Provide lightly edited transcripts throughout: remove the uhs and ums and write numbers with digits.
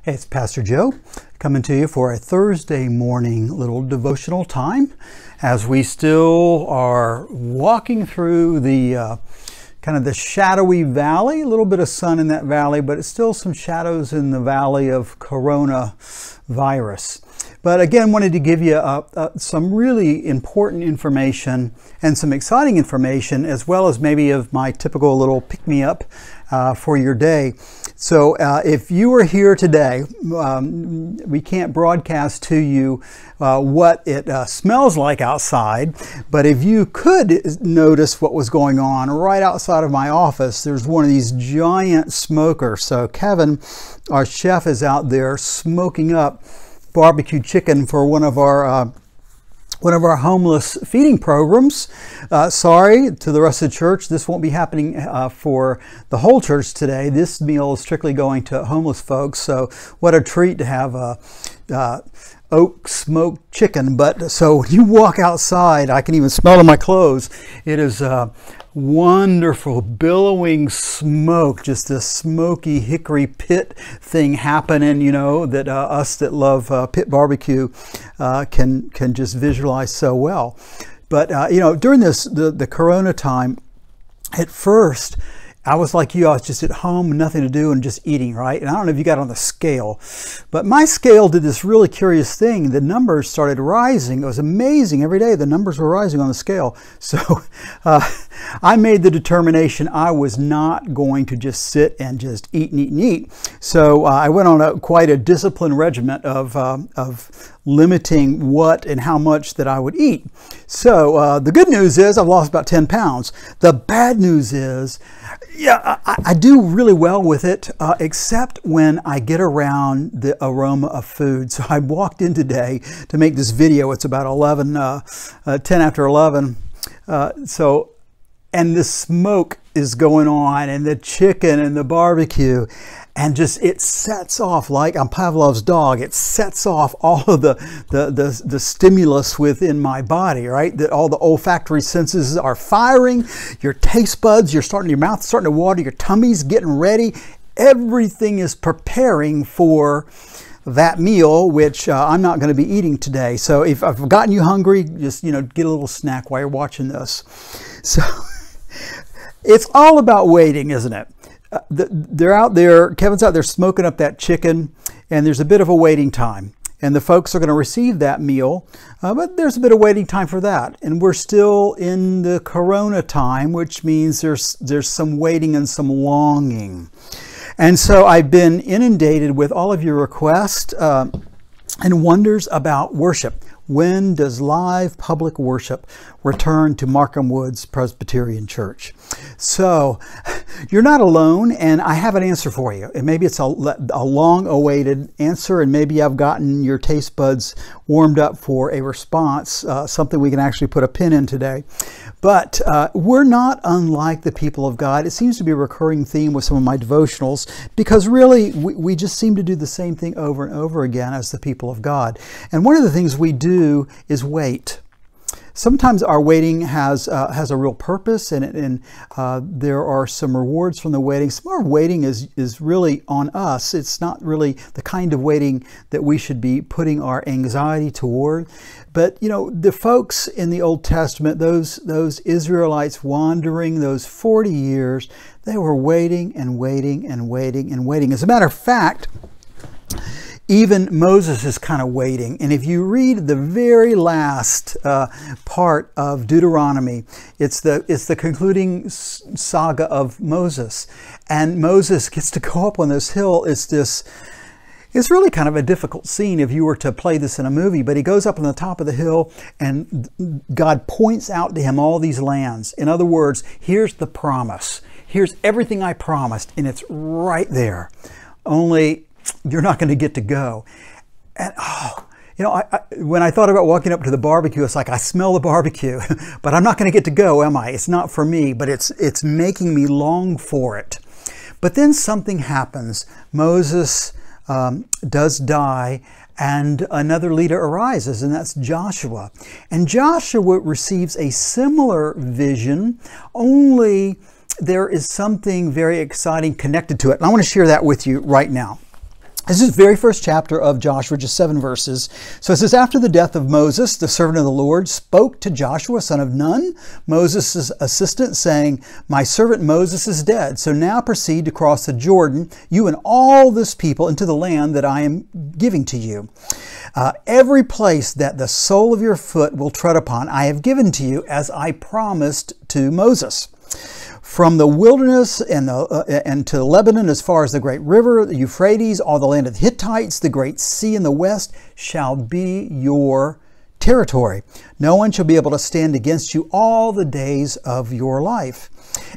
Hey, it's Pastor Joe coming to you for a Thursday morning little devotional time as we still are walking through the kind of the shadowy valley, a little bit of sun in that valley, but it's still some shadows in the valley of coronavirus. But again, wanted to give you some really important information and some exciting information, as well as maybe of my typical little pick-me-up for your day. So if you are here today, we can't broadcast to you what it smells like outside, but if you could notice what was going on right outside of my office, there's one of these giant smokers. So Kevin, our chef, is out there smoking up barbecue chicken for one of our homeless feeding programs. Sorry to the rest of the church, this won't be happening for the whole church today. This meal is strictly going to homeless folks, so what a treat to have oak smoked chicken. But so when you walk outside, I can even smell it on my clothes. It is wonderful billowing smoke, just this smoky hickory pit thing happening, you know, that us that love pit barbecue can just visualize so well. But you know, during the corona time, at first I was like you, I was just at home, nothing to do and just eating, right? And I don't know if you got on the scale, but my scale did this really curious thing. The numbers started rising. It was amazing. Every day the numbers were rising on the scale. So I made the determination I was not going to just sit and just eat and eat and eat. So I went on quite a disciplined regimen of limiting what and how much that I would eat. So the good news is I've lost about 10 pounds. The bad news is, yeah, I do really well with it, except when I get around the aroma of food. So I walked in today to make this video. It's about 10 after 11. And the smoke is going on, and the chicken and the barbecue, and just it sets off, like I'm Pavlov's dog, it sets off all of the stimulus within my body, right? That all the olfactory senses are firing, your taste buds, your mouth's starting to water, your tummy's getting ready. Everything is preparing for that meal, which I'm not going to be eating today. So if I've gotten you hungry, just, you know, get a little snack while you're watching this. So it's all about waiting, isn't it? They're out there, Kevin's out there smoking up that chicken, and there's a bit of a waiting time. And the folks are going to receive that meal, but there's a bit of waiting time for that. And we're still in the corona time, which means there's some waiting and some longing. And so I've been inundated with all of your requests and wonders about worship. When does live public worship return to Markham Woods Presbyterian Church? So you're not alone, and I have an answer for you. And maybe it's a long-awaited answer, and maybe I've gotten your taste buds warmed up for a response, something we can actually put a pin in today. But we're not unlike the people of God. It seems to be a recurring theme with some of my devotionals, because really we just seem to do the same thing over and over again as the people of God. And one of the things we do is wait. Sometimes our waiting has a real purpose, and there are some rewards from the waiting. Some of our waiting is really on us. It's not really the kind of waiting that we should be putting our anxiety toward. But you know, the folks in the Old Testament, those Israelites wandering those 40 years, they were waiting and waiting and waiting and waiting. As a matter of fact, even Moses is kind of waiting. And if you read the very last part of Deuteronomy, it's the concluding saga of Moses. And Moses gets to go up on this hill. It's really kind of a difficult scene if you were to play this in a movie, but he goes up on the top of the hill and God points out to him all these lands. In other words, here's the promise. Here's everything I promised, and it's right there. Only you're not going to get to go. And you know, when I thought about walking up to the barbecue, it's like I smell the barbecue, but I'm not going to get to go, am I? It's not for me, but it's making me long for it. But then something happens. Moses does die, and another leader arises, and that's Joshua. And Joshua receives a similar vision, only there is something very exciting connected to it. And I want to share that with you right now. This is the very first chapter of Joshua, just 7 verses. So it says, after the death of Moses, the servant of the Lord spoke to Joshua, son of Nun, Moses' assistant, saying, my servant Moses is dead. So now proceed to cross the Jordan, you and all this people, into the land that I am giving to you. Every place that the sole of your foot will tread upon, I have given to you, as I promised to Moses. From the wilderness and to Lebanon, as far as the great river, the Euphrates, all the land of the Hittites, the great sea in the west, shall be your territory. No one shall be able to stand against you all the days of your life.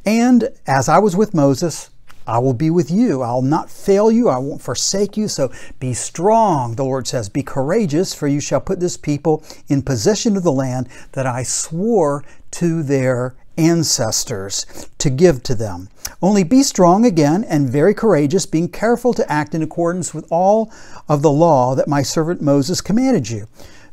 And as I was with Moses, I will be with you. I'll not fail you. I won't forsake you. So be strong, the Lord says. Be courageous, for you shall put this people in possession of the land that I swore to their ancestors to give to them. Only be strong again and very courageous, being careful to act in accordance with all of the law that my servant Moses commanded you.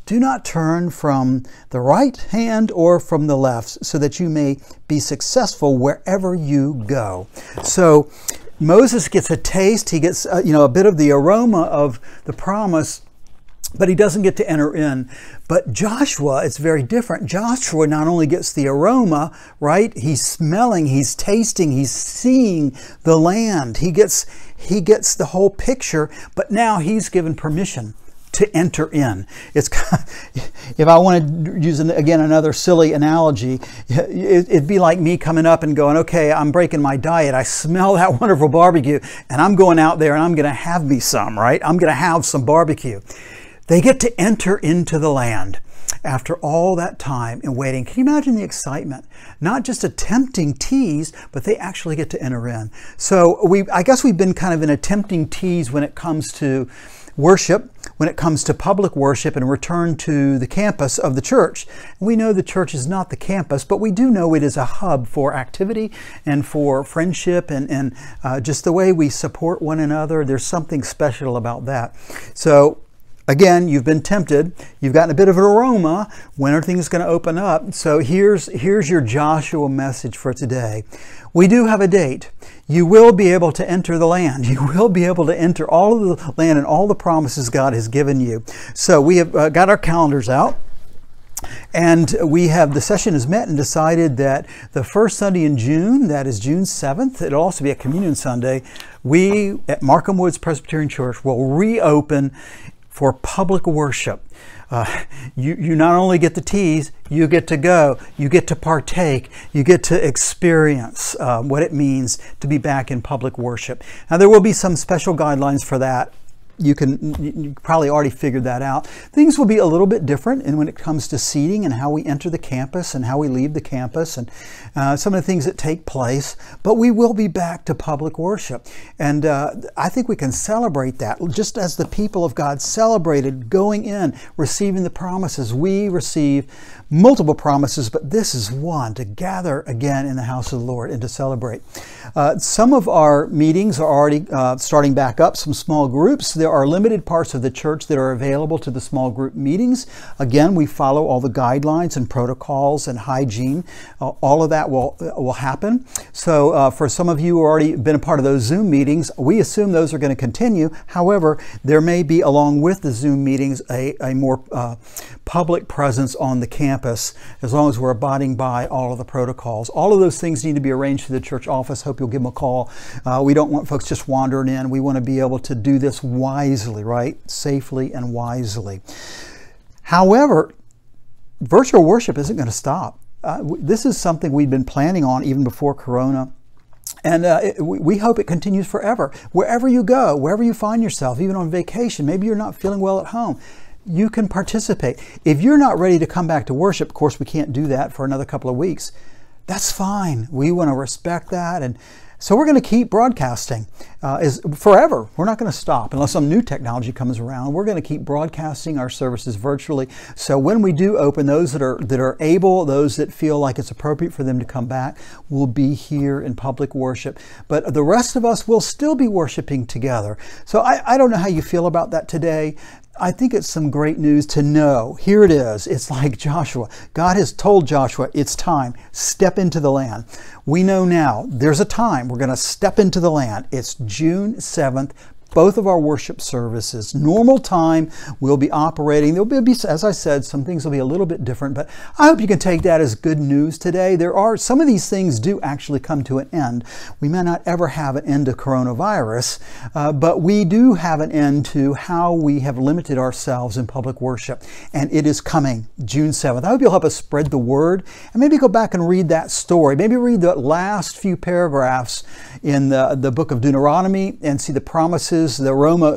Do not turn from the right hand or from the left, so that you may be successful wherever you go. So Moses gets a taste. He gets a bit of the aroma of the promise, but he doesn't get to enter in. But Joshua, it's very different. Joshua not only gets the aroma, right? He's smelling, he's tasting, he's seeing the land. He gets the whole picture, but now he's given permission to enter in. It's if I want to use again another silly analogy, it'd be like me coming up and going, okay, I'm breaking my diet. I smell that wonderful barbecue, and I'm going out there and I'm going to have me some, right? I'm going to have some barbecue. They get to enter into the land after all that time and waiting. Can you imagine the excitement? Not just a tempting tease, but they actually get to enter in. So I guess we've been kind of in a tempting tease when it comes to worship, when it comes to public worship and return to the campus of the church. We know the church is not the campus, but we do know it is a hub for activity and for friendship and just the way we support one another. There's something special about that. So again, you've been tempted. You've gotten a bit of an aroma. When are things going to open up? So here's your Joshua message for today. We do have a date. You will be able to enter the land. You will be able to enter all of the land and all the promises God has given you. So we have got our calendars out. And the session has met and decided that the first Sunday in June, that is June 7th, it'll also be a communion Sunday, we at Markham Woods Presbyterian Church will reopen for public worship. You not only get the tease, you get to go, you get to partake, you get to experience what it means to be back in public worship. Now there will be some special guidelines for that. You probably already figured that out. Things will be a little bit different when it comes to seating and how we enter the campus and how we leave the campus and some of the things that take place, but we will be back to public worship. And I think we can celebrate that just as the people of God celebrated going in, receiving the promises. We receive multiple promises, but this is one, to gather again in the house of the Lord and to celebrate. Some of our meetings are already starting back up, some small groups. There are limited parts of the church that are available to the small group meetings. Again, we follow all the guidelines and protocols and hygiene. All of that will happen. So for some of you who have already been a part of those Zoom meetings, we assume those are going to continue. However, there may be, along with the Zoom meetings, a more public presence on the campus, as long as we're abiding by all of the protocols. All of those things need to be arranged through the church office. Hope you'll give them a call. We don't want folks just wandering in. We want to be able to do this wisely, right? Safely and wisely. However, virtual worship isn't going to stop. This is something we've been planning on even before Corona. And we hope it continues forever. Wherever you go, wherever you find yourself, even on vacation, maybe you're not feeling well at home, you can participate. If you're not ready to come back to worship, of course, we can't do that for another couple of weeks. That's fine. We want to respect that. And so we're going to keep broadcasting forever. We're not going to stop unless some new technology comes around. We're going to keep broadcasting our services virtually. So when we do open, those that are able, those that feel like it's appropriate for them to come back, will be here in public worship. But the rest of us will still be worshiping together. So I don't know how you feel about that today. I think it's some great news to know. Here it is. It's like Joshua. God has told Joshua, it's time. Step into the land. We know now there's a time we're going to step into the land. It's June 7th, both of our worship services. Normal time will be operating. There'll be, as I said, some things will be a little bit different, but I hope you can take that as good news today. Some of these things do actually come to an end. We may not ever have an end to coronavirus, but we do have an end to how we have limited ourselves in public worship, and it is coming June 7th. I hope you'll help us spread the word, and maybe go back and read that story. Maybe read the last few paragraphs in the book of Deuteronomy and see the promises that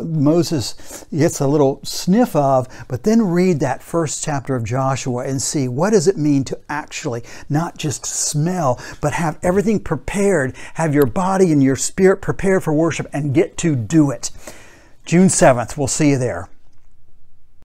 Moses gets a little sniff of, but then read that first chapter of Joshua and see what does it mean to actually not just smell, but have everything prepared, have your body and your spirit prepared for worship and get to do it. June 7th, we'll see you there.